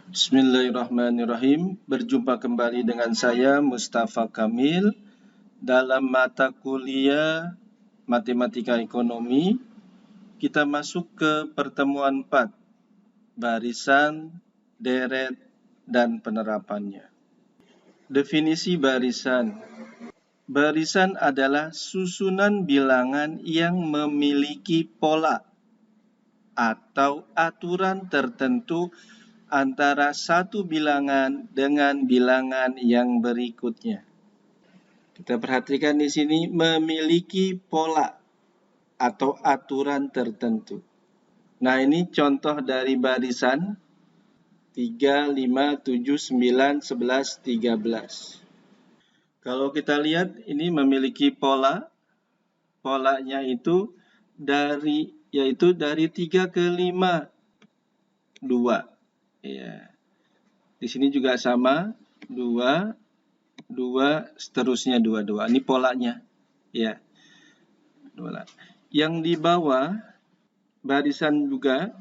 Bismillahirrahmanirrahim. Berjumpa kembali dengan saya Mustafa Kamil dalam mata kuliah Matematika Ekonomi. Kita masuk ke pertemuan 4, barisan, deret, dan penerapannya. Definisi barisan. Barisan adalah susunan bilangan yang memiliki pola atau aturan tertentu antara satu bilangan dengan bilangan yang berikutnya. Kita perhatikan di sini memiliki pola atau aturan tertentu. Nah, ini contoh dari barisan 3, 5, 7, 9, 11, 13. Kalau kita lihat ini memiliki pola. Polanya itu dari 3 ke 5, 2. Ya. Di sini juga sama, 2, 2, seterusnya 2, 2. Ini polanya. Ya. Yang di bawah, barisan juga,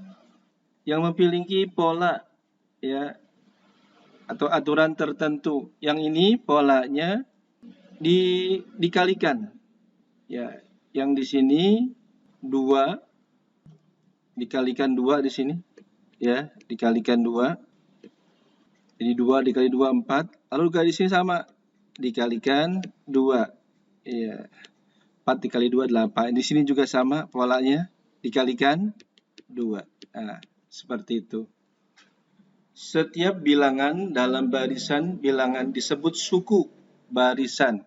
yang memiliki pola, ya, atau aturan tertentu. Yang ini polanya dikalikan. Ya, yang di sini 2, dikalikan 2 di sini. Ya, dikalikan 2. Jadi 2 dikali 2, 4. Lalu juga di sini sama. Dikalikan 2. Ya. 4 dikali 2, 8. Di sini juga sama polanya. Dikalikan 2. Nah, seperti itu. Setiap bilangan dalam barisan bilangan disebut suku barisan.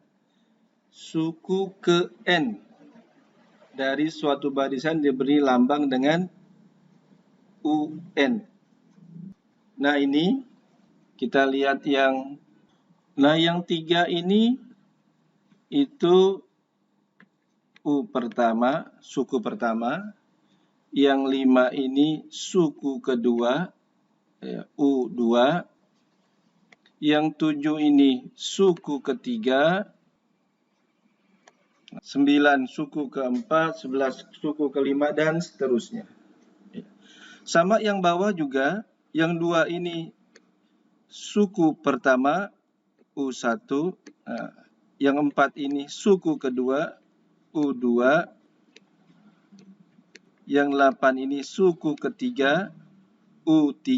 Suku ke N. Dari suatu barisan diberi lambang dengan UN. Nah, ini kita lihat yang 3 ini itu U pertama, suku pertama. Yang 5 ini suku kedua, U2. Yang 7 ini suku ketiga. 9 suku keempat, 11 suku kelima, dan seterusnya. Sama yang bawah juga, yang 2 ini suku pertama, U1, yang 4 ini suku kedua, U2, yang 8 ini suku ketiga, U3,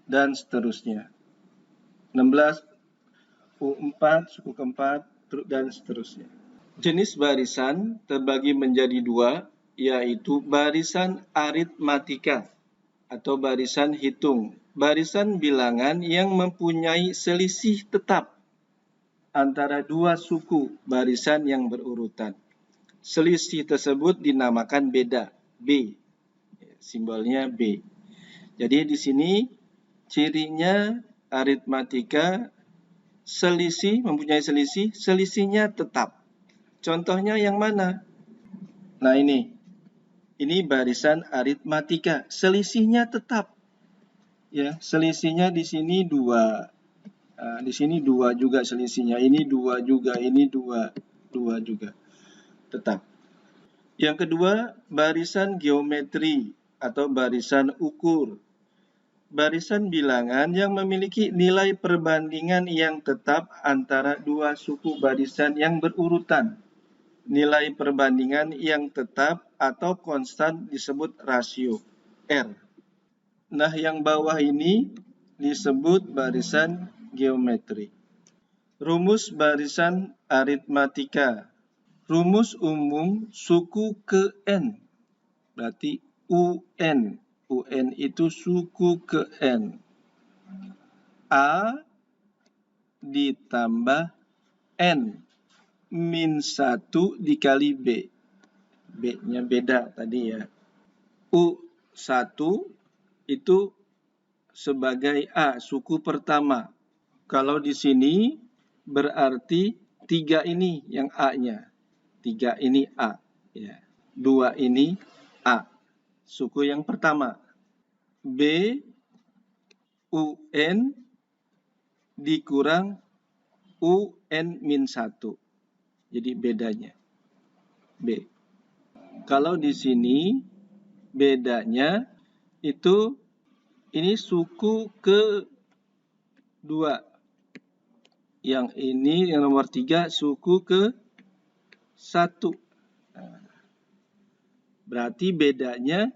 dan seterusnya. 16, U4, suku keempat, dan seterusnya. Jenis barisan terbagi menjadi 2, yaitu barisan aritmatika atau barisan hitung. Barisan bilangan yang mempunyai selisih tetap antara dua suku barisan yang berurutan. Selisih tersebut dinamakan beda, B. Simbolnya B. Jadi di sini cirinya aritmatika mempunyai selisih, selisihnya tetap. Contohnya yang mana? Nah, ini barisan aritmatika, selisihnya tetap. Ya, selisihnya di sini 2. Nah, di sini 2 juga selisihnya. Ini 2 juga, ini 2 juga. Tetap. Yang kedua, barisan geometri atau barisan ukur. Barisan bilangan yang memiliki nilai perbandingan yang tetap antara dua suku barisan yang berurutan. Nilai perbandingan yang tetap atau konstan disebut rasio, R. Nah, yang bawah ini disebut barisan geometri. Rumus barisan aritmatika. Rumus umum suku ke N. Berarti UN. UN itu suku ke N. A ditambah N. Min 1 dikali B. B-nya beda tadi ya. U1 itu sebagai A, suku pertama. Kalau di sini berarti 3 ini yang A-nya. 3 ini A. Ya. 2 ini A. Suku yang pertama. B, UN dikurang UN min 1. Jadi bedanya. B. Kalau di sini bedanya itu ini suku ke-2. Yang ini yang nomor 3 suku ke-1. Berarti bedanya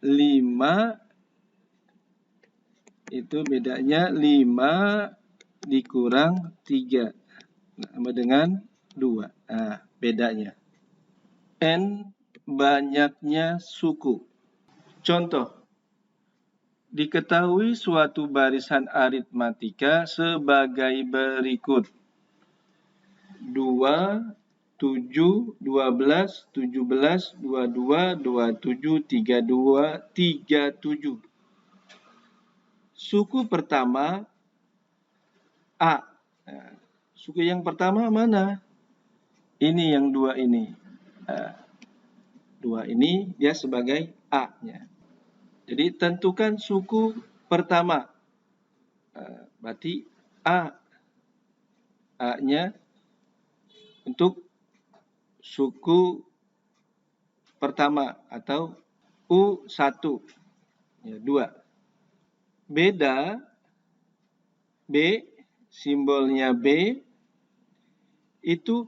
5, itu bedanya 5 dikurang 3 sama dengan 2. Nah, bedanya. N banyaknya suku. Contoh, diketahui suatu barisan aritmatika sebagai berikut. 2, 7, 12, 17, 22, 27, 32, 37. Suku pertama A. Nah, suku yang pertama mana? Ini yang 2 ini. 2 ini dia sebagai A-nya. Jadi tentukan suku pertama. Berarti A-nya untuk suku pertama atau U1. Ya, 2. Beda B, simbolnya B, itu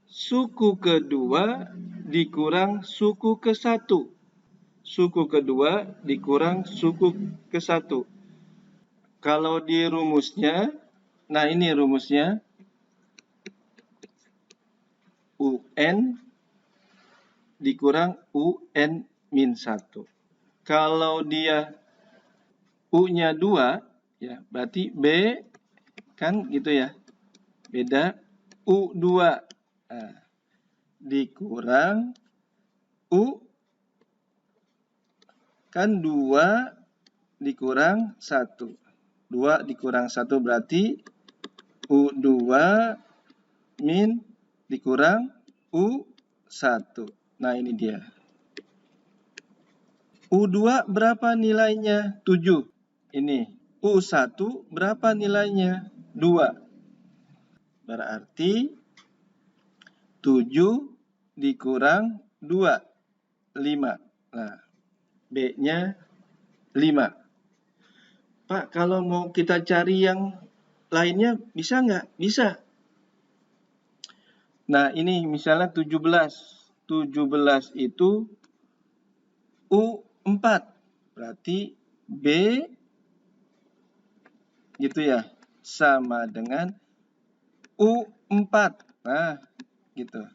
suku kedua dikurang suku ke-1. Suku kedua dikurang suku ke-1. Kalau di rumusnya, nah ini rumusnya, UN dikurang UN min 1. Kalau dia U-nya 2, ya berarti B kan gitu ya. Beda U2. Nah, dikurang U kan 2 dikurang 1. 2 dikurang 1 berarti U2 min dikurang U1. Nah, ini dia. U2 berapa nilainya? 7. Ini. U1 berapa nilainya? 2. Berarti 7 dikurang 2. 5. Nah, B-nya 5. Pak, kalau mau kita cari yang lainnya bisa nggak? Bisa. Nah, ini misalnya 17. 17 itu U4. Berarti B gitu ya. Sama dengan U4. Nah, gitu.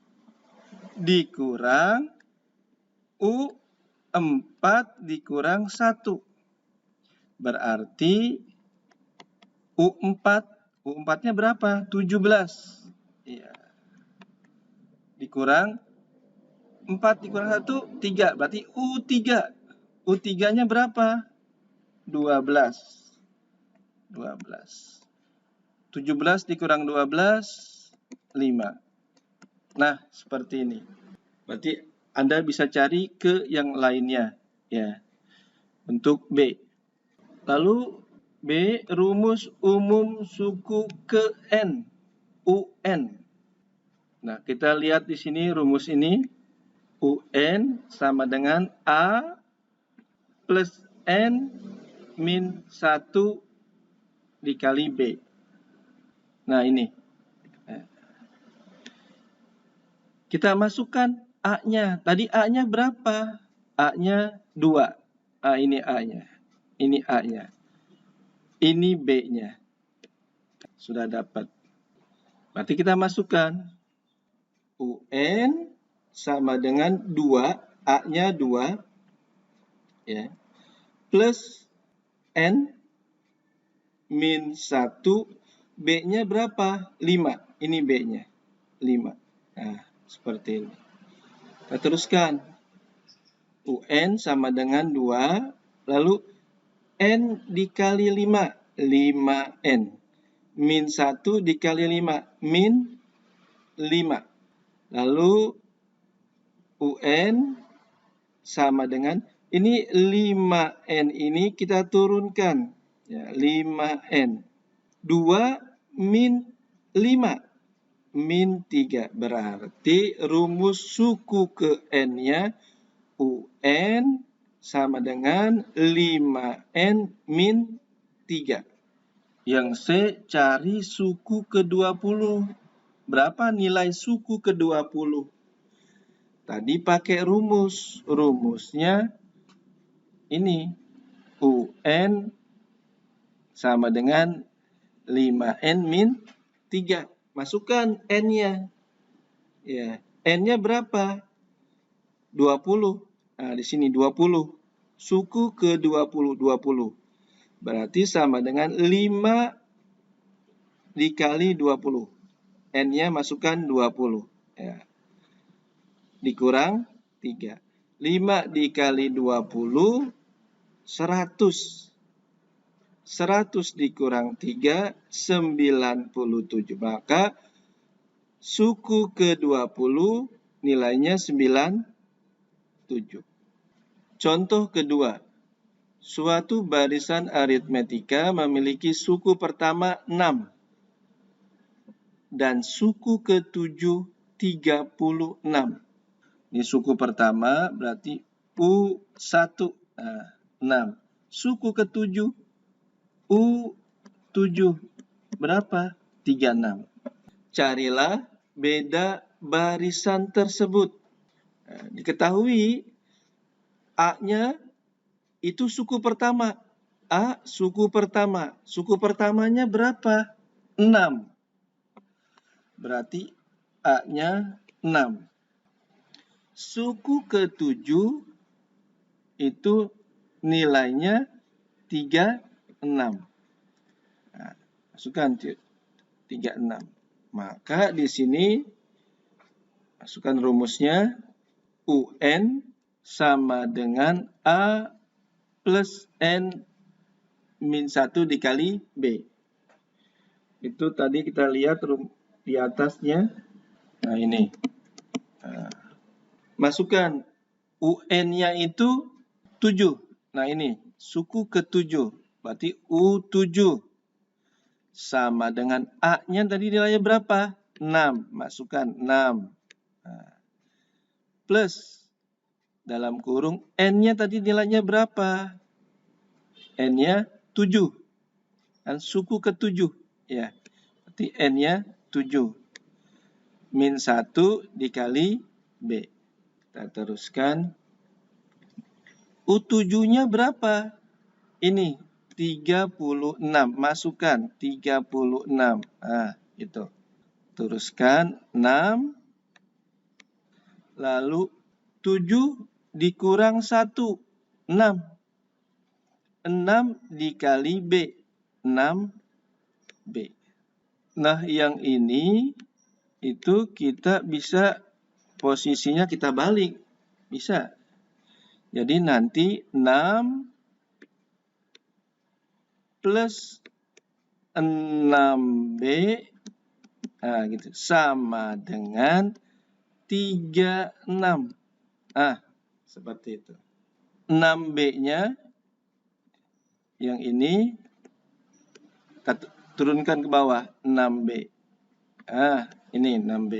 Dikurang U4 dikurang 1. Berarti U4. U4-nya berapa? 17. Iya. Dikurang 4 dikurang 1, 3. Berarti U3. U3-nya berapa? 12. 12. 17 dikurang 12, 5. Nah, seperti ini. Berarti Anda bisa cari ke yang lainnya. Ya. Untuk B. Lalu B, rumus umum suku ke N. UN. Nah, kita lihat di sini rumus ini. UN sama dengan A plus N min 1 dikali B. Nah, ini. Kita masukkan A-nya. Tadi A-nya berapa? A-nya 2. Ini A-nya. Ini A-nya. Ini B-nya. Sudah dapat. Berarti kita masukkan. UN sama dengan 2. A-nya 2. Ya. Plus N min 1. B-nya berapa? 5. Ini B-nya. 5. Nah, seperti ini. Kita teruskan. UN sama dengan 2. Lalu N dikali 5. 5N. Min 1 dikali 5. Min 5. Lalu UN sama dengan, ini 5N ini kita turunkan. Ya, 5N. 2 min 5. Min 3. Berarti rumus suku ke N-nya UN sama dengan 5N min 3. Yang C, cari suku ke-20. Berapa nilai suku ke-20? Tadi pakai rumus. Rumusnya ini. UN sama dengan 5N min 3. Masukkan N-nya. Ya, N-nya berapa? 20. Nah, di sini 20. Suku ke-20, 20. Berarti sama dengan 5 dikali 20. N-nya masukkan 20. Ya. Dikurang 3. 5 dikali 20, 100. 100 dikurang 3, 97. Maka suku ke-20 nilainya 97. Contoh kedua. Suatu barisan aritmetika memiliki suku pertama 6 dan suku ke-7 36. Ini suku pertama berarti U1, 6. Suku ke-7 U7 berapa? 36. Carilah beda barisan tersebut. Diketahui A-nya itu suku pertama. A suku pertama. Suku pertamanya berapa? 6. Berarti A-nya 6. Suku ke-7 itu nilainya 36. Nah, masukkan 36. Maka di sini masukkan rumusnya UN sama dengan A plus N min 1 dikali B. Itu tadi kita lihat di atasnya. Nah, ini. Masukkan UN-nya itu 7. Nah, ini. Suku ke-7. Berarti U7. Sama dengan A-nya tadi nilainya berapa? 6. Masukkan 6. Plus. Dalam kurung N-nya tadi nilainya berapa? N-nya 7. Dan suku ke-7. Ya. Berarti N-nya 7. Min 1 dikali B. Kita teruskan. U7-nya berapa? Ini 36. Masukkan 36. Nah, itu. Teruskan 6. Lalu 7 dikurang 1. 6. 6 dikali B. 6B. Nah, yang ini itu kita bisa posisinya kita balik. Bisa. Jadi nanti 6 plus 6B gitu, sama dengan 36. Seperti itu. 6B-nya yang ini kita turunkan ke bawah 6B. Ini 6B.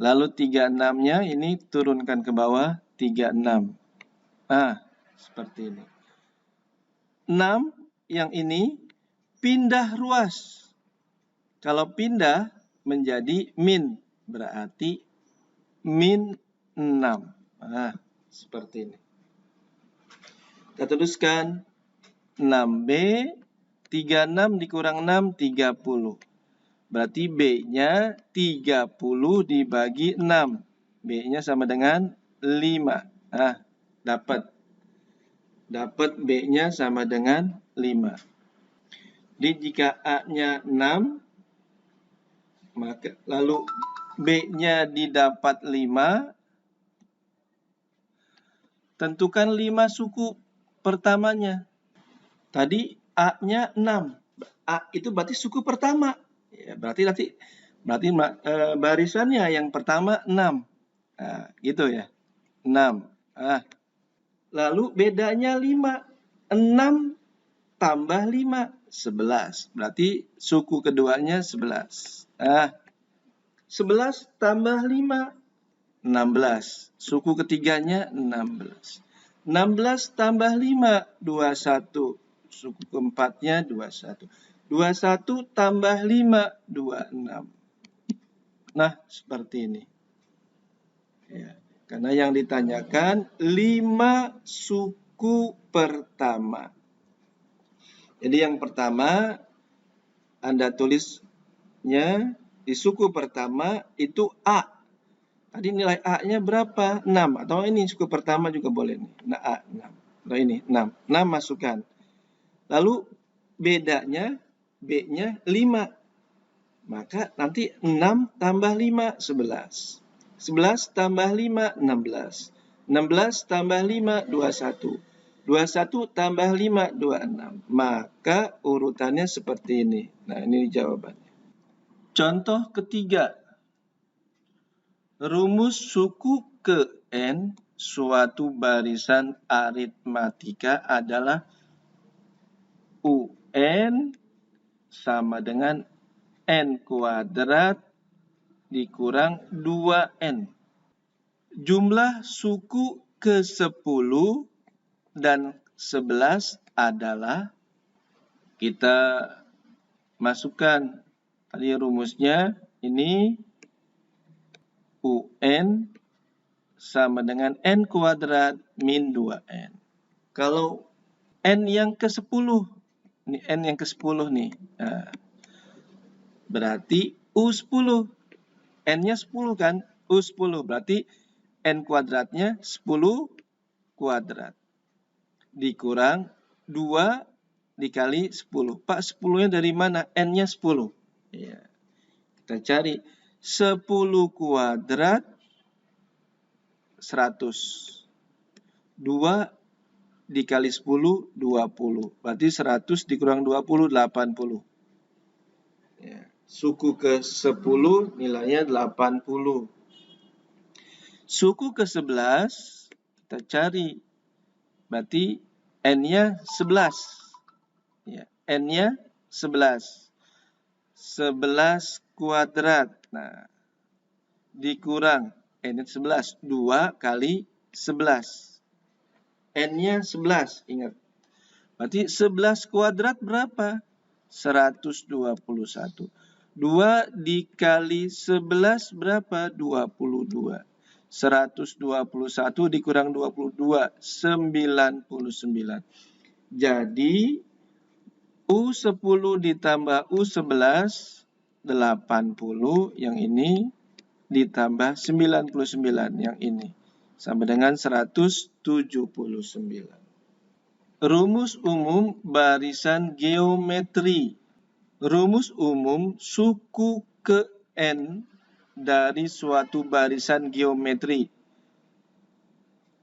Lalu 36-nya ini turunkan ke bawah 36. Seperti ini. 6 yang ini pindah ruas. Kalau pindah menjadi min, berarti min 6. Seperti ini. Kita teruskan 6B, 36 dikurang 6, 30. Berarti B-nya 30 dibagi 6. B-nya sama dengan 5. Dapat. Dapat B-nya sama dengan 5. Jadi jika A-nya 6, maka lalu B-nya didapat 5, tentukan 5 suku pertamanya. Tadi A-nya 6. A itu berarti suku pertama. Ya, berarti barisannya yang pertama 6. Gitu ya. 6. Lalu bedanya 5. 6 tambah 5. 11. Berarti suku keduanya 11. 11 tambah 5. 16. Suku ketiganya 16. 16 tambah 5, 21. Suku keempatnya 21. 21 tambah 5, 26. Nah, seperti ini. Ya, karena yang ditanyakan 5 suku pertama. Jadi yang pertama, Anda tulisnya di suku pertama itu A. Tadi nilai A-nya berapa? 6. Atau ini suku pertama juga boleh nih. Nah, A, 6. Nah, ini 6. 6 masukkan. Lalu bedanya, B-nya 5. Maka nanti 6 tambah 5, 11. 11 tambah 5, 16. 16 tambah 5, 21. 21 tambah 5, 26. Maka urutannya seperti ini. Nah, ini jawabannya. Contoh ketiga. Rumus suku ke N suatu barisan aritmatika adalah UN sama dengan N kuadrat dikurang 2N. Jumlah suku ke-10 dan 11 adalah, kita masukkan tadi rumusnya, ini UN sama dengan N kuadrat min 2N. Kalau N yang ke-10, ini N yang ke-10 nih, nah, berarti U10. N-nya 10 kan? U10. Berarti N kuadratnya 10 kuadrat. Dikurang 2 dikali 10. Pak, 10-nya dari mana? N-nya 10. Ya. Kita cari 10 kuadrat 100. 2 dikali 10, 20. Berarti 100 dikurang 20, 80. Ya. Suku ke-10 nilainya 80. Suku ke-11 kita cari. Berarti N-nya 11. Ya, N-nya 11. 11 kuadrat. Nah, dikurang N-nya 11. 2 kali 11. N-nya 11. Ingat. Berarti 11 kuadrat berapa? 121. 2 dikali 11 berapa? 22. 121 dikurang 22, 99. Jadi, U10 ditambah U11, 80. Yang ini ditambah 99. Yang ini. Sama dengan 179. Rumus umum barisan geometri. Rumus umum suku ke N dari suatu barisan geometri.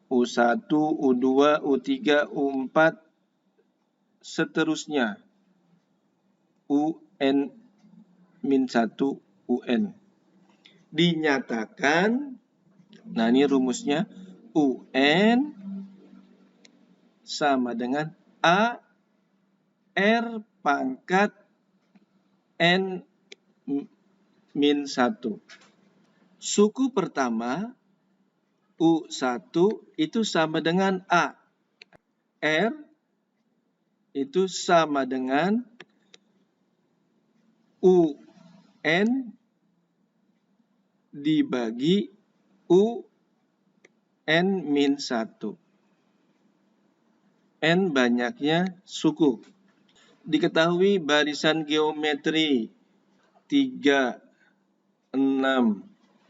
U1, U2, U3, U4, seterusnya. UN min 1, UN. Dinyatakan, nah ini rumusnya, UN sama dengan A R pangkat N min 1. Suku pertama, U1 itu sama dengan A. R itu sama dengan UN dibagi UN min 1. N banyaknya suku. Diketahui barisan geometri 3, 6,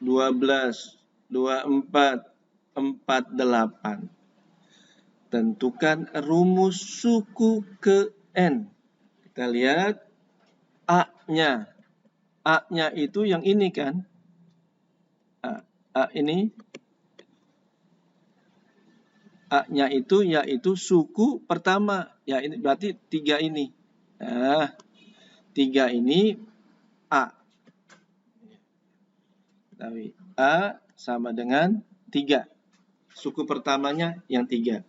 12, 24, 48. Tentukan rumus suku ke N. Kita lihat A-nya. A-nya itu yang ini kan? A ini. A-nya itu yaitu suku pertama. Ya ini berarti 3 ini. Nah, 3 ini A. Tapi A sama dengan 3. Suku pertamanya yang 3.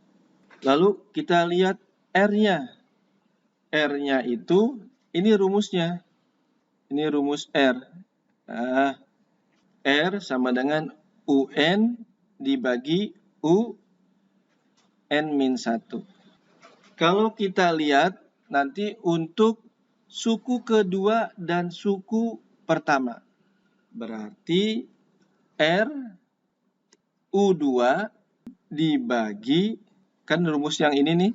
Lalu kita lihat R-nya. R-nya itu, ini rumusnya. Ini rumus R. Nah, R sama dengan UN dibagi UN-1. Kalau kita lihat nanti untuk suku kedua dan suku pertama, berarti R U2 dibagi, kan rumus yang ini nih,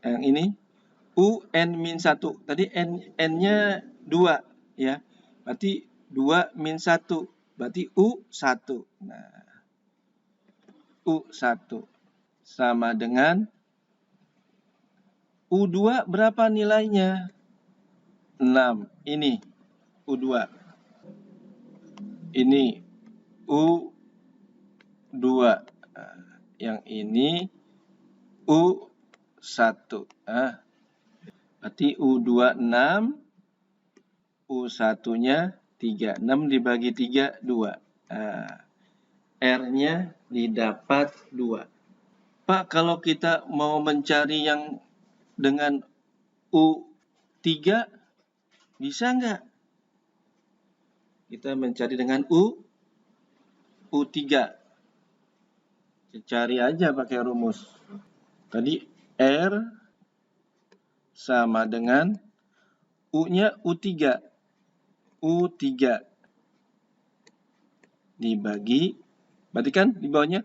yang ini, UN-1. Tadi N-nya 2, ya. Berarti 2-1, berarti U1. Nah, U1 sama dengan U2 berapa nilainya? 6. Ini U2. Ini U2. Yang ini U1. Berarti U2 6, U1-nya 3. 6 dibagi 3, 2. R-nya didapat 2. Pak, kalau kita mau mencari yang dengan U3, bisa nggak? Kita mencari dengan U3. Cari aja pakai rumus. Tadi R sama dengan U-nya U3. U3 dibagi, berarti kan di bawahnya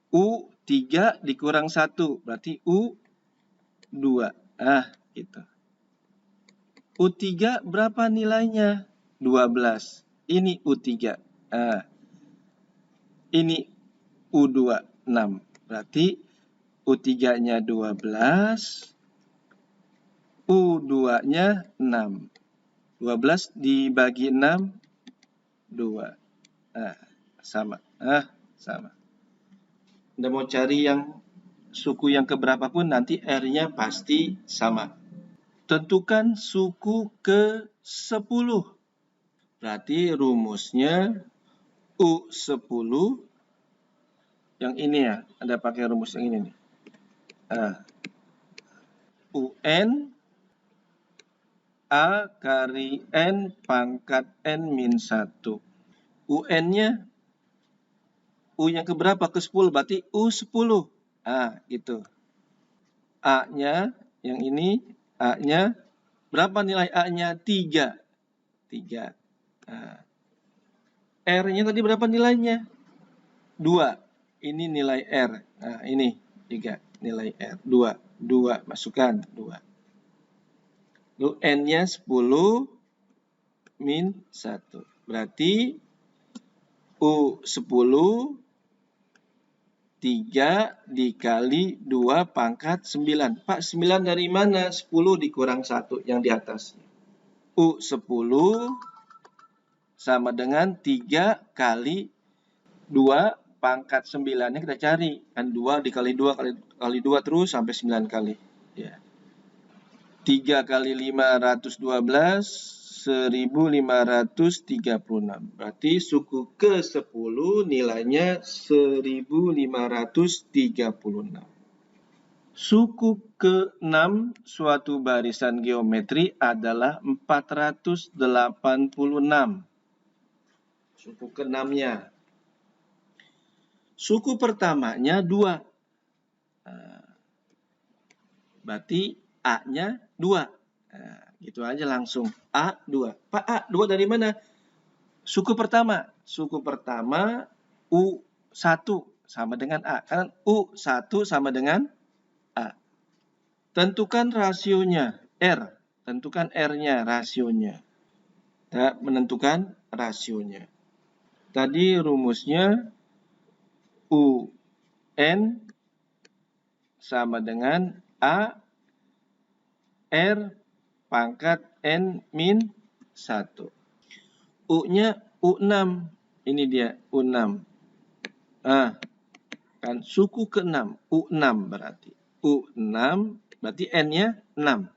U3 dikurang 1, berarti U2. Gitu. U3 berapa nilainya? 12. Ini U3. Ini U2, 6. Berarti U3-nya 12, U2-nya 6. 12 dibagi 6, 2. Sama. Sama. Anda mau cari yang suku yang keberapa pun nanti R-nya pasti sama. Tentukan suku ke-10. Berarti rumusnya U10 yang ini ya. Anda pakai rumus yang ini nih. UN A kali N pangkat N-1. UN-nya U yang keberapa? Ke-10, berarti U10. Gitu. A-nya, yang ini, A-nya, berapa nilai A-nya? 3. 3. R-nya tadi berapa nilainya? 2. Ini nilai R. Ini 3. Nilai R. 2. 2. Masukkan 2. Lalu N-nya 10 min 1. Berarti U10 3 dikali 2 pangkat 9. Pak, 9 dari mana? 10 dikurang 1 yang di atas. U10 sama dengan 3 kali 2 pangkat 9-nya kita cari. Kan 2 dikali 2 kali 2 terus sampai 9 kali. Ya. 3 kali 512, 1536. Berarti suku ke-10 nilainya 1536. Suku ke-6 suatu barisan geometri adalah 486. Suku ke-6-nya. Suku pertamanya 2. Berarti A-nya 2. Gitu aja langsung. A2. Pak, A2 dari mana? Suku pertama. Suku pertama U1 sama dengan A. Kan U1 sama dengan A. Tentukan rasionya. R. Tentukan R-nya, rasionya. Kita menentukan rasionya. Tadi rumusnya UN sama dengan A R pangkat N min 1. U-nya U6. Ini dia U6. Kan suku ke-6. U6 berarti. U6 berarti N-nya 6.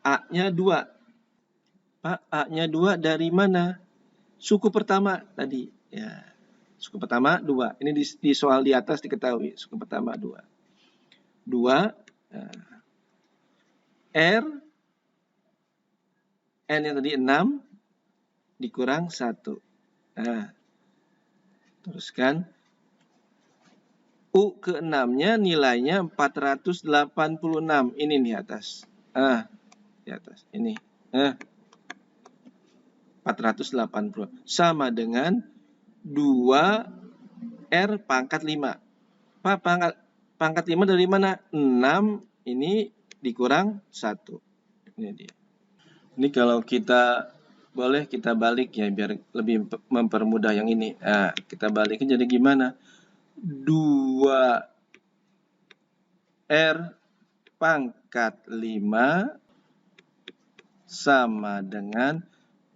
A-nya 2. Pak, A-nya 2 dari mana? Suku pertama tadi. Ya. Suku pertama 2. Ini di soal di atas diketahui. Suku pertama 2. 2. R N yang tadi 6 dikurang 1. Teruskan. U ke-6-nya nilainya 486. Ini di atas. Di atas. Ini. 480. Sama dengan 2R pangkat 5. Pak, pangkat 5 dari mana? 6 ini dikurang 1. Ini dia. Ini kalau kita boleh kita balik ya biar lebih mempermudah yang ini. Nah, kita balikin jadi gimana? 2R pangkat 5 sama dengan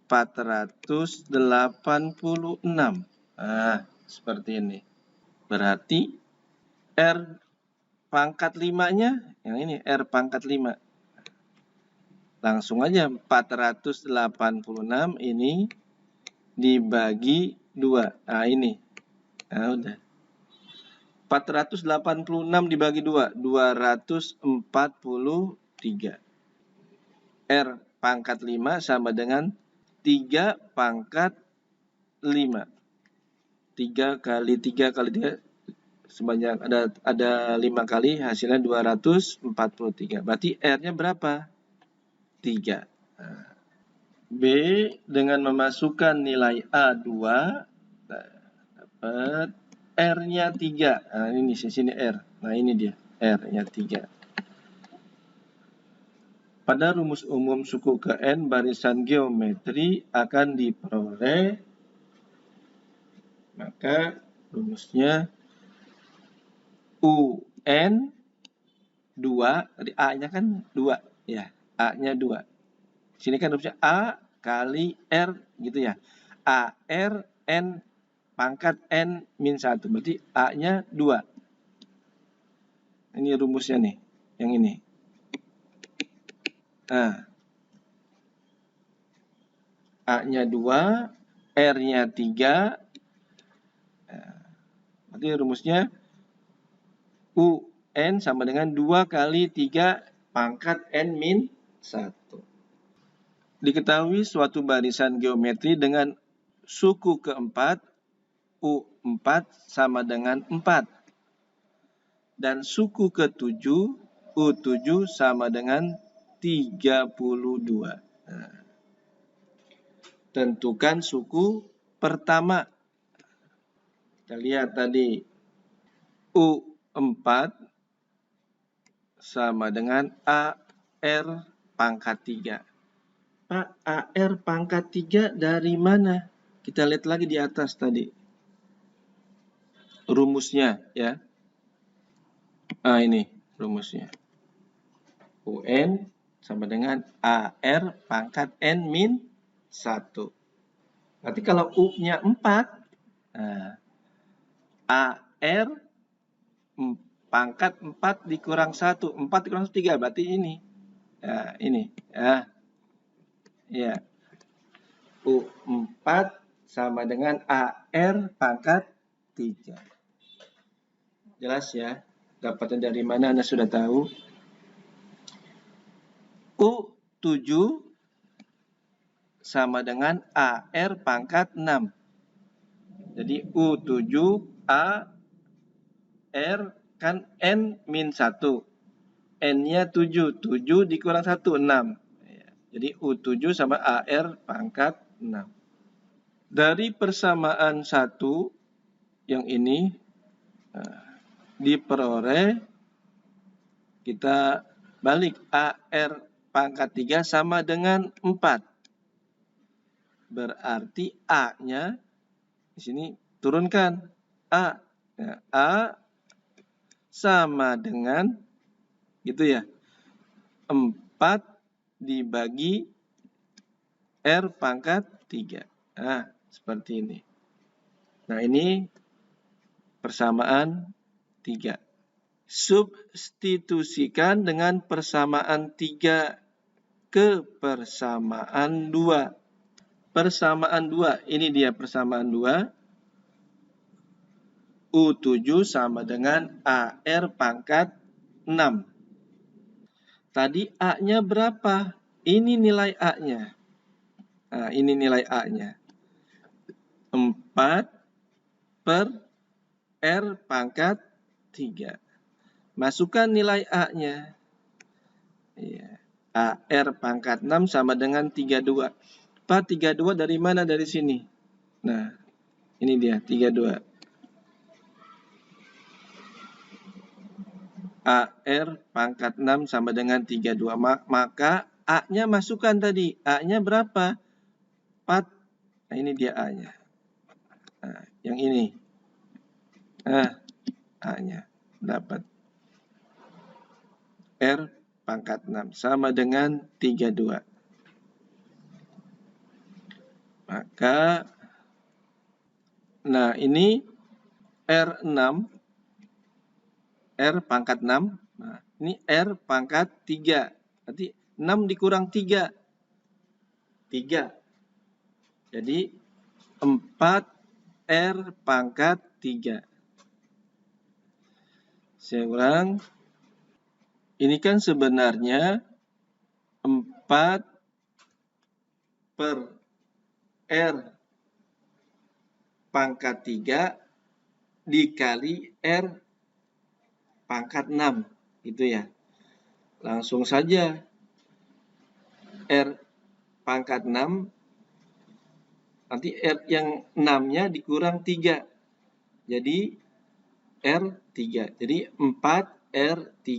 486. Nah, seperti ini. Berarti R pangkat 5-nya, yang ini R pangkat 5. Langsung aja 486 ini dibagi 2. Nah, ini. Nah, udah. 486 dibagi 2, 243. R pangkat 5 sama dengan 3 pangkat 5. 3 kali 3 kali 3 sebanyak ada 5 kali, hasilnya 243. Berarti R-nya berapa? 3. Nah, B dengan memasukkan nilai A2 dapat R-nya 3. Nah, ini di sini R. Nah, ini dia R-nya 3. Pada rumus umum suku ke N, barisan geometri akan diperoleh. Maka rumusnya UN 2, tadi A-nya kan 2 ya, A-nya 2. Sini kan rumusnya A kali R gitu ya. AR N pangkat N min 1, berarti A-nya 2. Ini rumusnya nih, yang ini. Nah, A-nya 2, R-nya 3. Nah, berarti rumusnya UN sama dengan 2 kali 3 pangkat N min 1. Diketahui suatu barisan geometri dengan suku keempat, U4 sama dengan 4. Dan suku ke-7, U7 sama dengan 32. Nah, tentukan suku pertama. Kita lihat tadi, U4 sama dengan AR pangkat 3. Pak, AR pangkat 3 dari mana? Kita lihat lagi di atas tadi. Rumusnya ya. Ini rumusnya. UN sama dengan AR pangkat N min 1. Berarti kalau U-nya 4, AR pangkat 4 dikurang 1. 4 dikurang 3, berarti ini. Nah, ini. Ya. U4 sama dengan AR pangkat 3. Jelas ya? Dapatnya dari mana Anda sudah tahu. U7 sama dengan AR pangkat 6. Jadi U7 AR kan N min 1. N-nya 7. 7 dikurang 1, 6. Jadi U7 sama AR pangkat 6. Dari persamaan 1 yang ini diperoleh, kita balik AR pangkat 3 sama dengan 4. Berarti A-nya di sini turunkan A. Nah, A sama dengan gitu ya. 4 dibagi R pangkat 3. Nah, seperti ini. Nah, ini persamaan 3. Substitusikan dengan persamaan 3 ke persamaan 2. Persamaan 2, ini dia persamaan 2. U7 sama dengan AR pangkat 6. Tadi A-nya berapa? Ini nilai A-nya. Nah, ini nilai A-nya. 4 per R pangkat 3. Masukkan nilai A-nya. Ya. AR pangkat 6 sama dengan 32. Pak, 32 dari mana? Dari sini. Nah, ini dia 32. AR pangkat 6 sama dengan 32. Maka A-nya masukkan tadi. A-nya berapa? 4. Nah, ini dia A-nya. Nah, yang ini. Nah, A-nya dapat R pangkat 6 sama dengan 32. Maka, nah ini R6, R pangkat 6. Nah, ini R pangkat 3. Berarti 6 dikurang 3. 3. Jadi 4 R pangkat 3. Saya ulang. Ini kan sebenarnya 4 per R pangkat 3 dikali R pangkat 6. Gitu ya. Langsung saja. R pangkat 6. Nanti R yang 6-nya dikurang 3. Jadi R3. Jadi 4 R3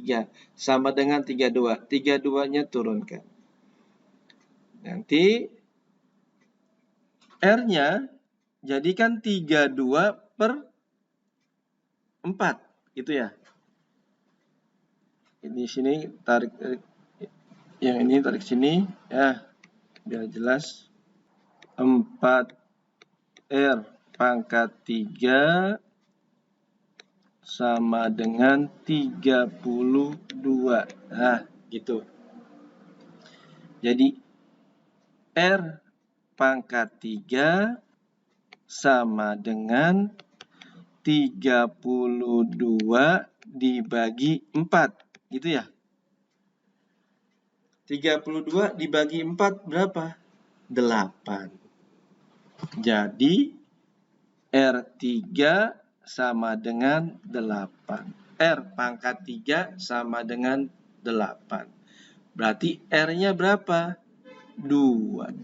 sama dengan 32. 32-nya turunkan. Nanti R-nya jadikan 32 per 4. Gitu ya. Di sini tarik yang ini tarik sini ya. Biar jelas. 4 R pangkat 3 sama dengan 32. Nah, gitu. Jadi, R pangkat 3 sama dengan 32 dibagi 4. Gitu ya. 32 dibagi 4 berapa? 8. Jadi, R3 sama dengan 8. R pangkat 3 sama dengan 8. Berarti R-nya berapa? 2.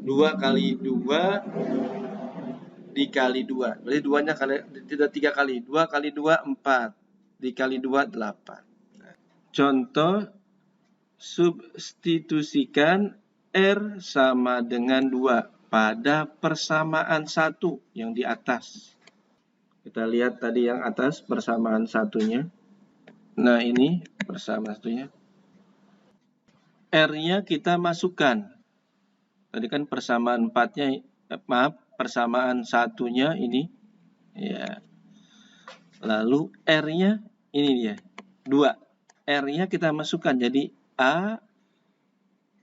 2 kali 2 dikali 2. Berarti 2-nya tidak 3 kali. 2 kali 2, 4. Dikali 2, 8. Contoh, substitusikan R sama dengan 2 pada persamaan 1 yang di atas. Kita lihat tadi yang atas persamaan satunya. Nah, ini persamaan satunya. R-nya kita masukkan. Tadi kan persamaan 4-nya, persamaan satunya ini. Ya. Lalu R-nya ini dia, 2. R-nya kita masukkan jadi A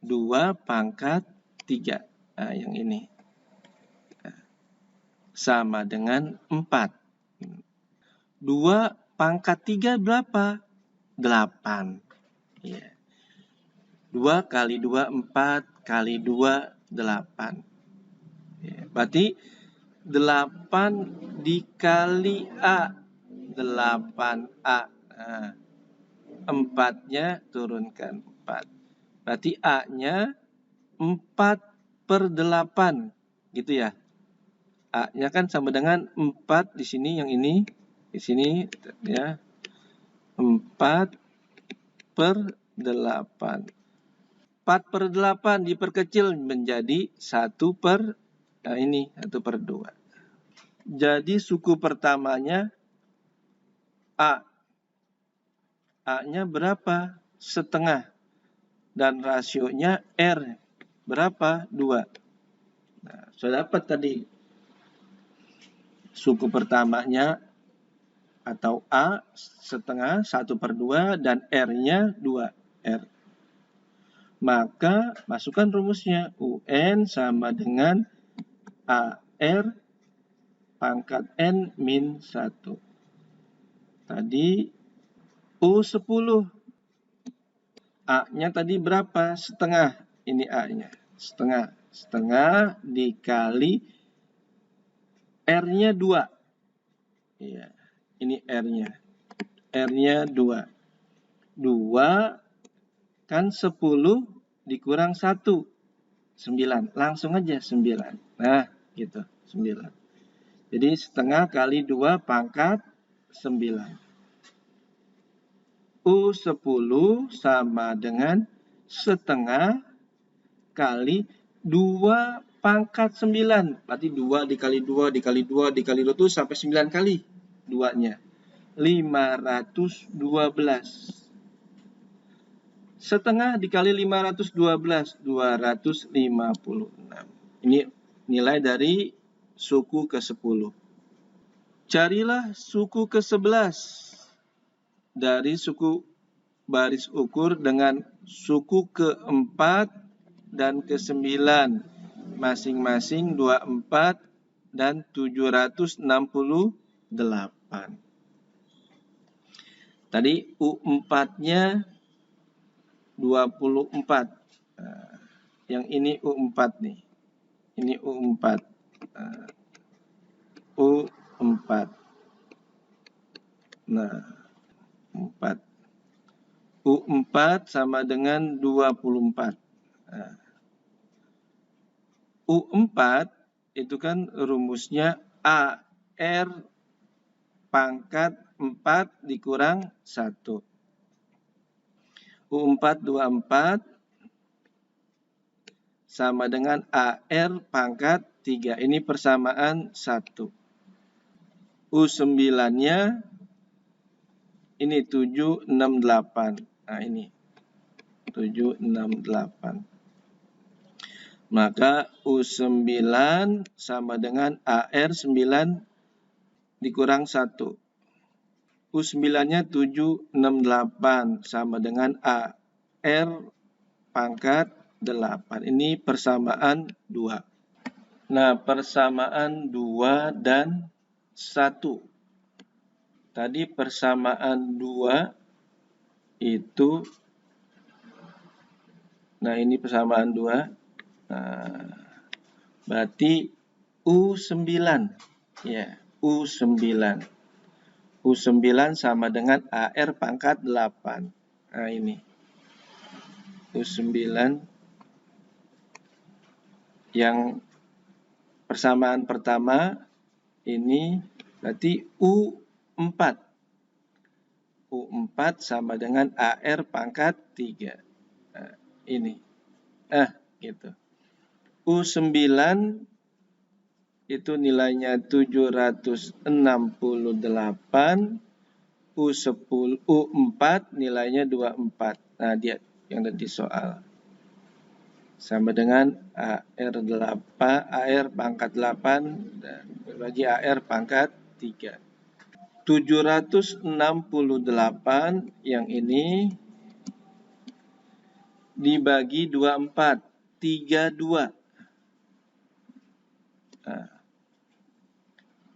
2 pangkat 3. Nah, yang ini. Sama dengan 4. 2 pangkat 3 berapa? 8. Ya. 2 kali 2, 4 kali 2, 8. Ya. Berarti 8 dikali A. 8A. Nah, 4-nya turunkan 4. Berarti A-nya 4 per 8. Gitu ya. A-nya kan sama dengan 4 di sini, yang ini. Di sini ya. 4 per 8. 4 per 8 diperkecil menjadi 1 per, nah ini 1 per 2. Jadi suku pertamanya A. A-nya berapa? Setengah. Dan rasionya R. Berapa? 2. Nah, sudah dapat tadi. Suku pertamanya atau A setengah 1 per 2 dan R-nya 2. R. Maka masukkan rumusnya. UN sama dengan AR pangkat N min 1. Tadi U10. A-nya tadi berapa? Setengah. Ini A-nya. Setengah. Setengah dikali R-nya 2. Ya, ini R-nya. R-nya 2. 2 kan 10 dikurang 1. 9. Langsung aja 9. Nah, gitu. 9. Jadi setengah kali 2 pangkat 9. U10 sama dengan setengah kali 2 pangkat 9. Berarti 2 dikali 2 dikali 2 dikali 2 itu sampai 9 kali 2-nya. 512. Setengah dikali 512, 256. Ini nilai dari suku ke-10. Carilah suku ke-11 dari suku baris ukur dengan suku ke-4 dan ke-9, masing-masing 24 dan 768. Tadi U4-nya 24. Yang ini U4 nih. Ini U4. U4. Nah, 4. U4 sama dengan 24. Nah, U4 itu kan rumusnya AR pangkat 4 dikurang 1. U4 24 sama dengan AR pangkat 3. Ini persamaan 1. U9-nya ini 768. Nah, ini 768. Maka U9 sama dengan AR 9 dikurang 1. U9-nya 768 sama dengan AR pangkat 8. Ini persamaan 2. Nah, persamaan 2 dan 1. Tadi persamaan 2 itu, nah ini persamaan 2. Nah, berarti U9. Ya, U9. U9 sama dengan AR pangkat 8. Nah, ini. U9 yang persamaan pertama ini berarti U4. U4 sama dengan AR pangkat 3. Nah, ini. Gitu. U9 itu nilainya 768. U4 nilainya 24. Nah, dia yang ada di soal. Sama dengan AR pangkat 8 dan bagi AR pangkat 3. 768 yang ini dibagi 24, 32. Nah,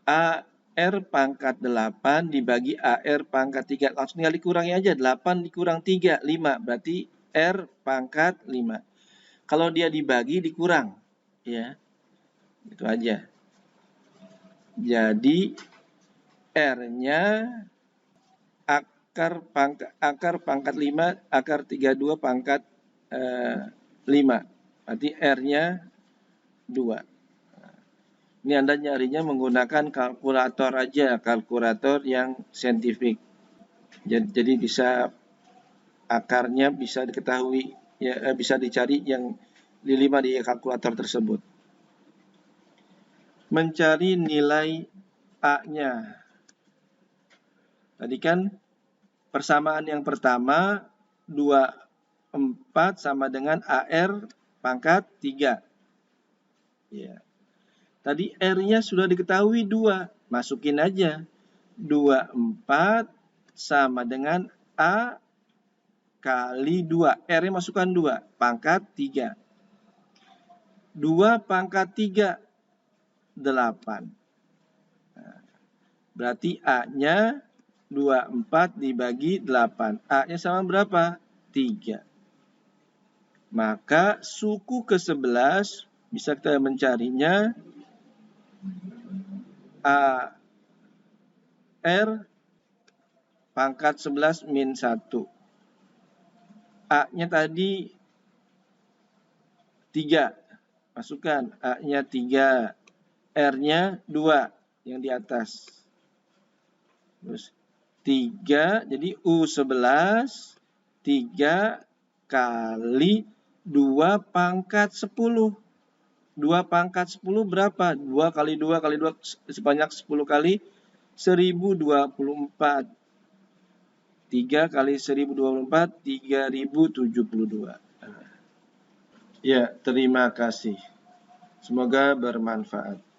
AR pangkat 8 dibagi AR pangkat 3. Langsung tinggal dikurangi aja. 8 dikurang 3, 5. Berarti R pangkat 5. Kalau dia dibagi dikurang. Ya, itu aja. Jadi R-nya akar pangkat 5, akar 32 pangkat 5. Berarti R-nya 2. Ini Anda nyarinya menggunakan kalkulator aja, kalkulator yang saintifik. Jadi bisa akarnya bisa diketahui, ya, bisa dicari yang di 5 di kalkulator tersebut. Mencari nilai A-nya. Tadi kan persamaan yang pertama 24 sama dengan AR pangkat 3. Ya. Tadi R-nya sudah diketahui 2. Masukin aja. 24 sama dengan A kali 2. R-nya masukkan 2. Pangkat 3. 2 pangkat 3. 8. Nah, berarti A-nya 24 dibagi 8. A-nya sama berapa? 3. Maka suku ke-11 bisa kita mencarinya A R pangkat 11 min 1. A-nya tadi 3. Masukkan A-nya 3. R-nya 2 yang di atas. Terus 3, jadi U11 3 kali 2 pangkat 10. 2 pangkat 10 berapa? 2 kali 2 kali 2 sebanyak 10 kali 1024. 3 kali 1024, 3072. Ya, terima kasih. Semoga bermanfaat.